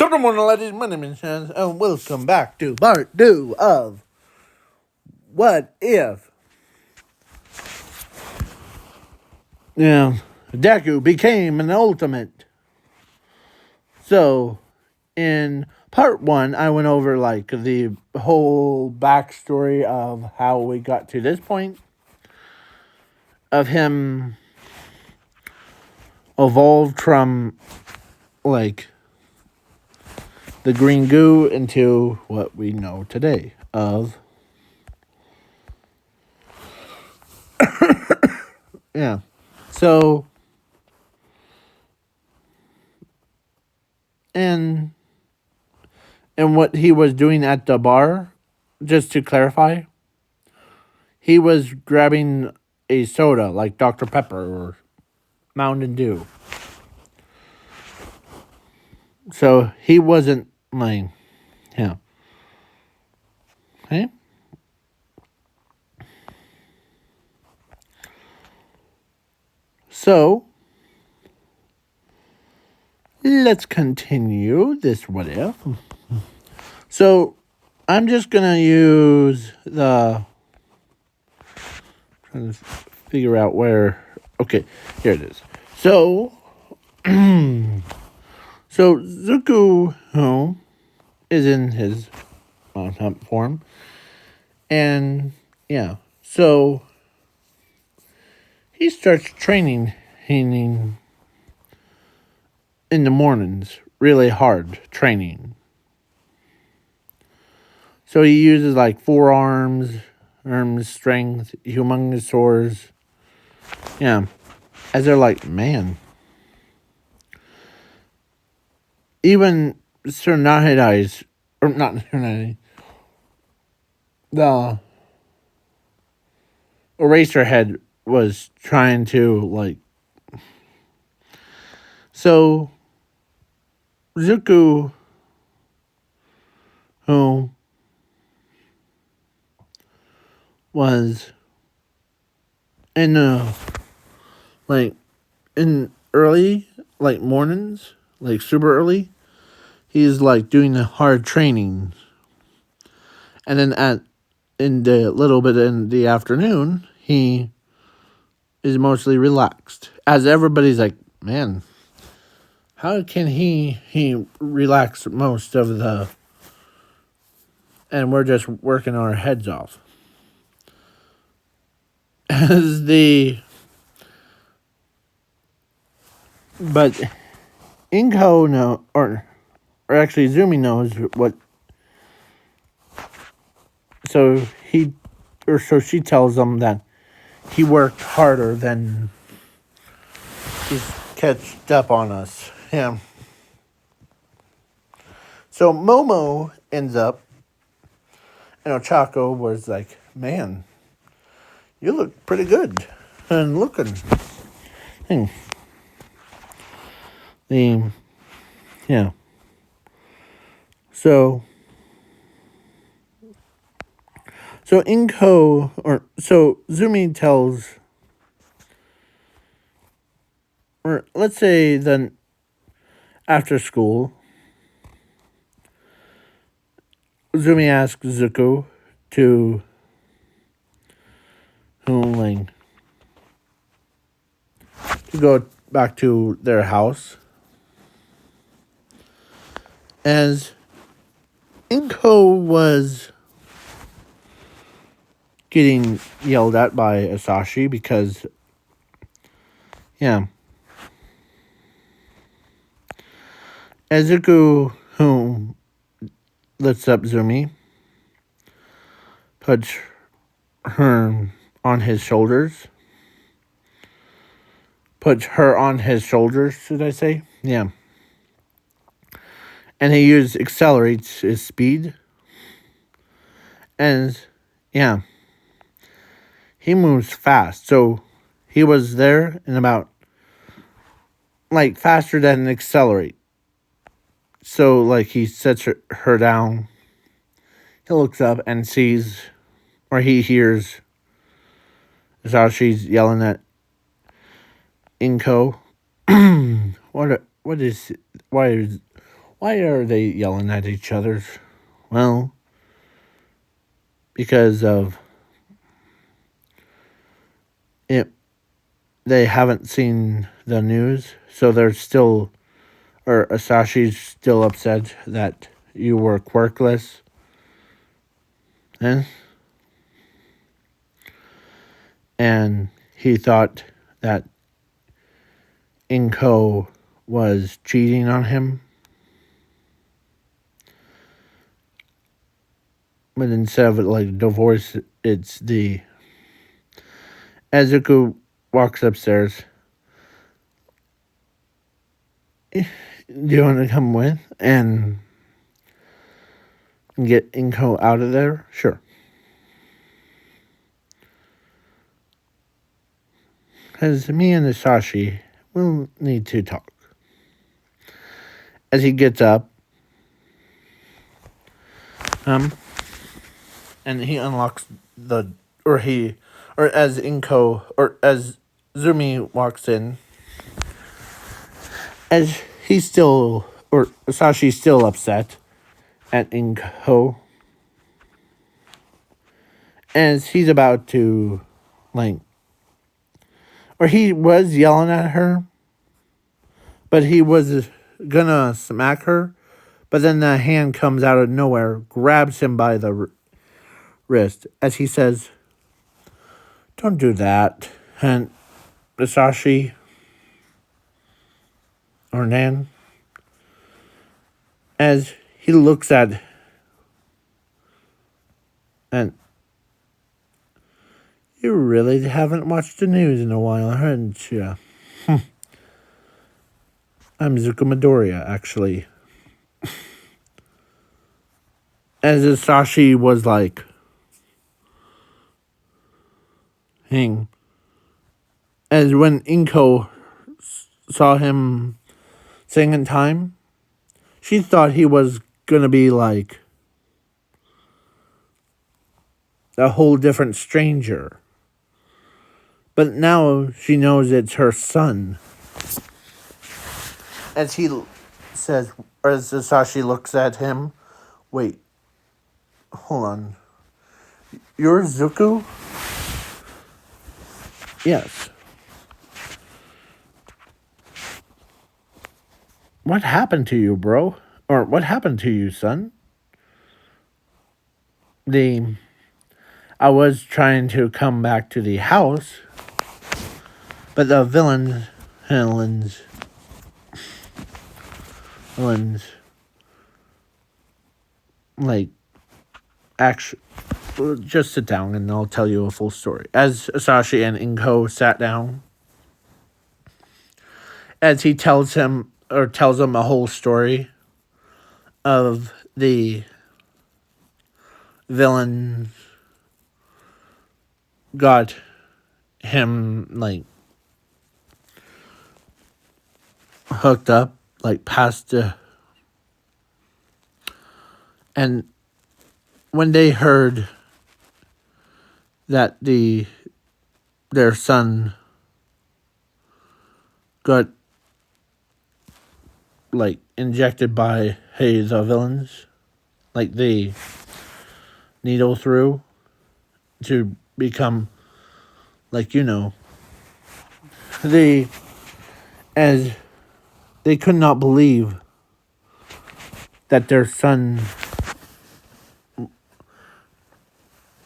Top of the morning, ladies. My name is Hans, and welcome back to part 2 of What If? Yeah, Deku became an ultimate. So, in part 1, I went over like the whole backstory of how we got to this point of him evolved from like the green goo into what we know today of yeah. So and what he was doing at the bar, just to clarify, he was grabbing a soda like Dr. Pepper or Mountain Dew. So he wasn't like, yeah. Okay. So let's continue this what if. So I'm just gonna use trying to figure out where. Okay, here it is. So Zuko is in his hunt form, and yeah, so he starts training in the mornings, really hard training. So he uses like forearms, arm strength, humongous swords. Yeah, as they're like, man. Even Sir Nahidai's, or not Sir Nahidai, the Eraserhead was trying to, like. So, Zuko, who was in, in early, like, mornings, like, super early, he's, like, doing the hard training. And then in the little bit in the afternoon, he is mostly relaxed. As everybody's like, man, how can he relax most of the, and we're just working our heads off. As but Inko or actually Zumi knows what, so she tells him that he worked harder than he's catched up on us. Yeah. So Momo ends up, and Ochako was like, man, you look pretty good and looking. Yeah. So Zumi tells, or let's say then after school, Zumi asks Zuko to go back to their house. As Inko was getting yelled at by Asashi because, yeah. As Zuko, who lifts up Zumi, puts her on his shoulders. Puts her on his shoulders, should I say? Yeah. And he accelerates his speed. And, yeah. He moves fast. So, he was there in about, like, faster than accelerate. So, like, he sets her down. He looks up and sees, or he hears, how she's yelling at Inko. Why Why are they yelling at each other? Well, because of it. They haven't seen the news, so they're still, or Asashi's still upset that you were quirkless. Eh? And he thought that Inko was cheating on him. But instead of like divorce, it's the Ezuku walks upstairs. Do you want to come with and get Inko out of there? Sure. Because me and Asashi will need to talk. As he gets up, and he unlocks the, or as Inko, or as Zumi walks in, as he's still, or Sashi's still upset at Inko, as he's about to, like, or he was yelling at her, but he was gonna smack her, but then the hand comes out of nowhere, grabs him by the wrist, as he says, "Don't do that." And Sashi, or Nan, as he looks at, and you really haven't watched the news in a while, haven't you? I'm Zuko Midoriya, actually. As Sashi was like, hang. As when Inko saw him sing in time, she thought he was gonna be like a whole different stranger. But now she knows it's her son. As he says, or as Sashi looks at him, wait, hold on. You're Zuko? Yes. What happened to you, bro? Or what happened to you, son? I was trying to come back to the house, but the villains, like, actually, just sit down and I'll tell you a full story. As Sashi and Inko sat down, as he tells them a whole story of the villain got him, like, hooked up, like, past the, and when they heard that their son got, like, injected by the villains, like the needle through to become, like, as they could not believe that their son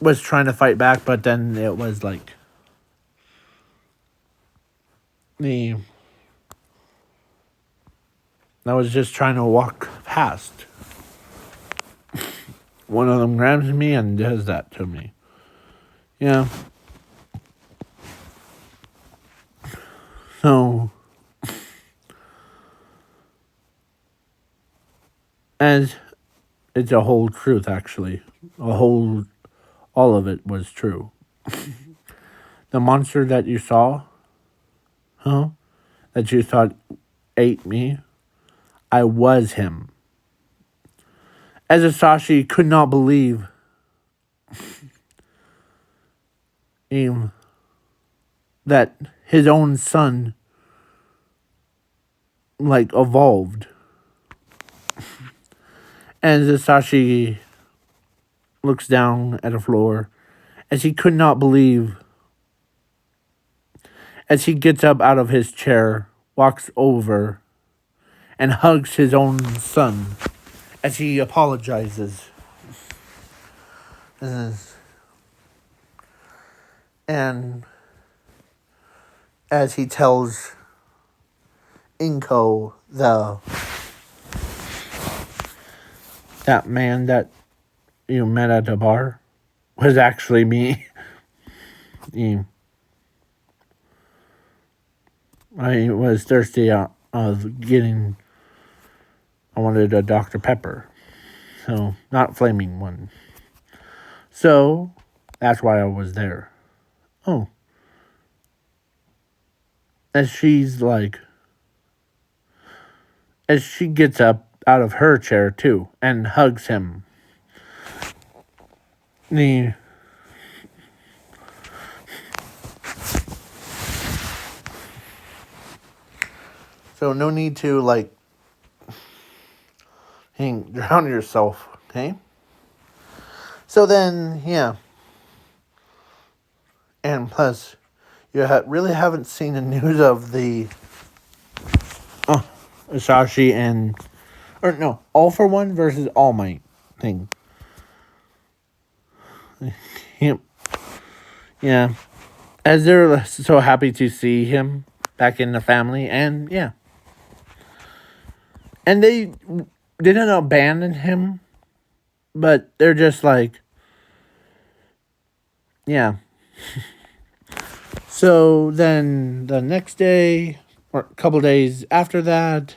was trying to fight back, but then it was like I was just trying to walk past. One of them grabs me and does that to me. Yeah. So, and it's a whole truth, actually. All of it was true. The monster that you saw, that you thought ate me, I was him. As Asashi could not believe that his own son, like, evolved. And Sashi looks down at the floor as he could not believe. As he gets up out of his chair, walks over, and hugs his own son as he apologizes. And as he tells Inko, that man that you met at the bar was actually me. I was thirsty of getting. I wanted a Dr. Pepper, so not flaming one. So that's why I was there. Oh, as she gets up out of her chair too and hugs him. So no need to drown yourself, okay? So then, yeah. And plus, you really haven't seen the news of the Asashi All for One versus All Might thing. Yeah. As they're so happy to see him back in the family, and yeah. And they didn't abandon him, but they're just yeah. So then the next day, or a couple days after that,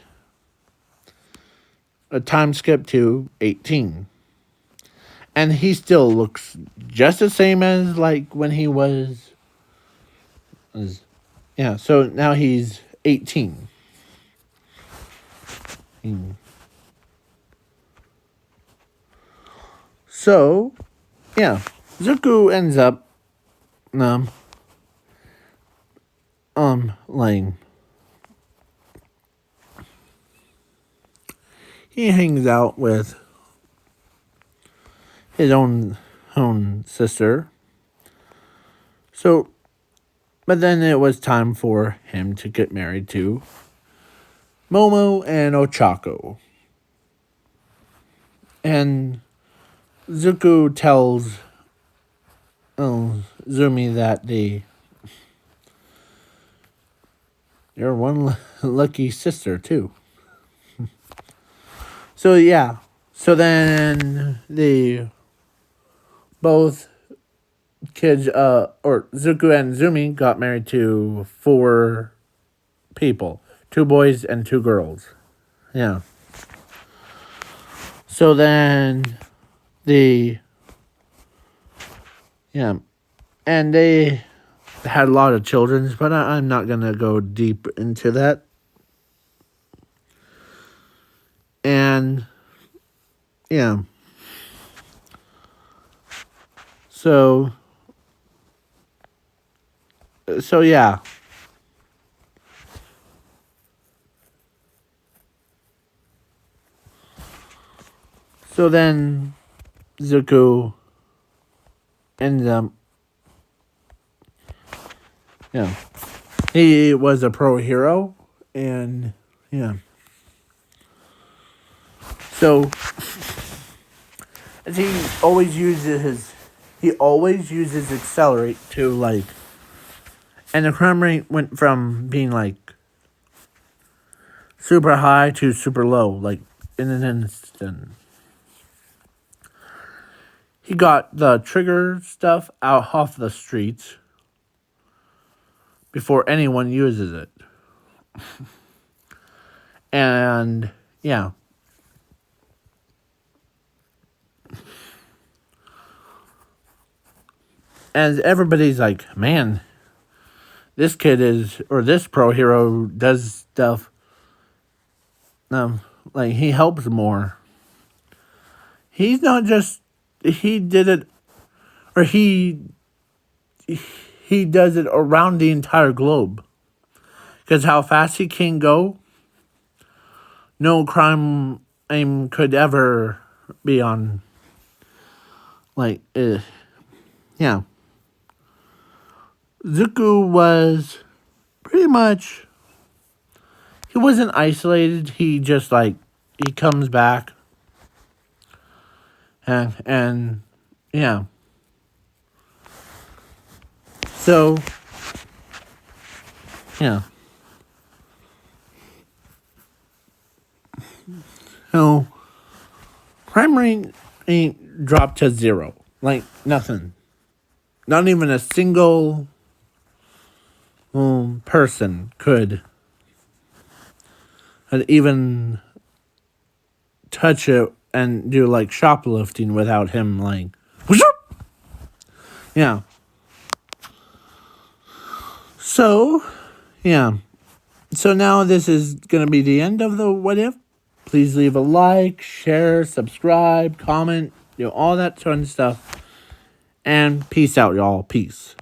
a time skip to 18. And he still looks just the same as when he was. Yeah, so now he's 18. So, yeah, Zuko ends up he hangs out with his own sister. So, but then it was time for him to get married to Momo and Ochako. And Zuko tells Zumi that you're one lucky sister too. So yeah. So then both kids or Zuko and Zumi got married to 4 people. 2 boys and 2 girls. Yeah. So then and they had a lot of children, but I'm not going to go deep into that. And, yeah. So yeah. So then Zuko ends up, yeah. He was a pro hero, and, yeah. So, he always uses accelerate to and the crime rate went from being super high to super low, in an instant. He got the trigger stuff out off the streets before anyone uses it. And, yeah. And everybody's man, this kid this pro hero does stuff. He helps more. He's not just, he did it, or he does it around the entire globe. Because how fast he can go, no crime could ever be on, like, yeah. Zuko was pretty much, he wasn't isolated. He just, like, he comes back. And yeah. So, yeah. So, crime rate ain't dropped to 0. Like, nothing. Not even a single person could even touch it and do, like, shoplifting without him, like, yeah. So, yeah. So now this is going to be the end of the What If. Please leave a like, share, subscribe, comment, all that fun stuff. And peace out, y'all. Peace.